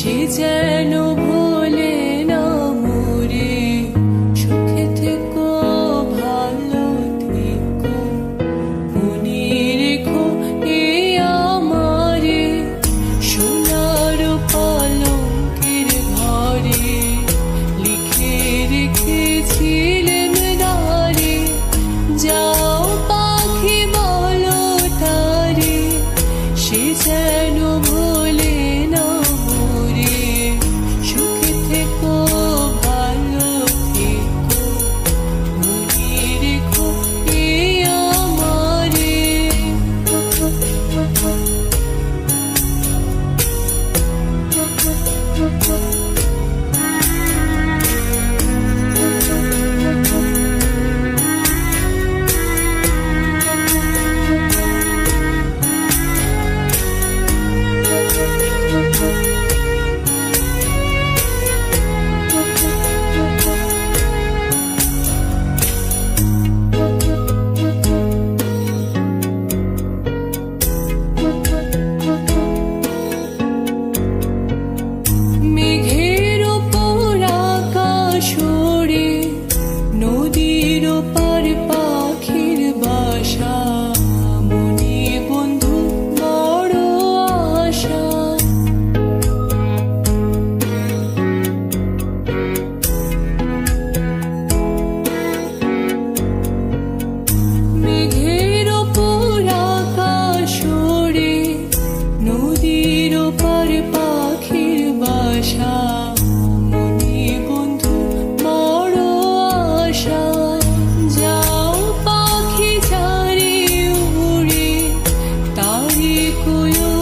সে যেন ভোলে না মোরে। সুখে থেকো, ভালো থেকো, মনে রেখো এ আমারে। সোনার পালঙ্কের ঘরে লিখে রেখেছিলেন দ্বারে, যাও পাখি বলো তারে, সে যেন ভোলে না মোরে। সুখে থেকো, ভালো থেকো, মনে রেখো এ আমারে। মেঘের ওপর আকাশ ওড়ে, নদীর ওপার পাখির বাসা, মনে বন্ধু বড় আশা। মেঘের ওপর আকাশ ওড়ে, নদীর ওপার পাখির বাসা, মনে বন্ধু বড় আশা। যাও পাখি ছাড়ে উড়ে, তারি কোয়ো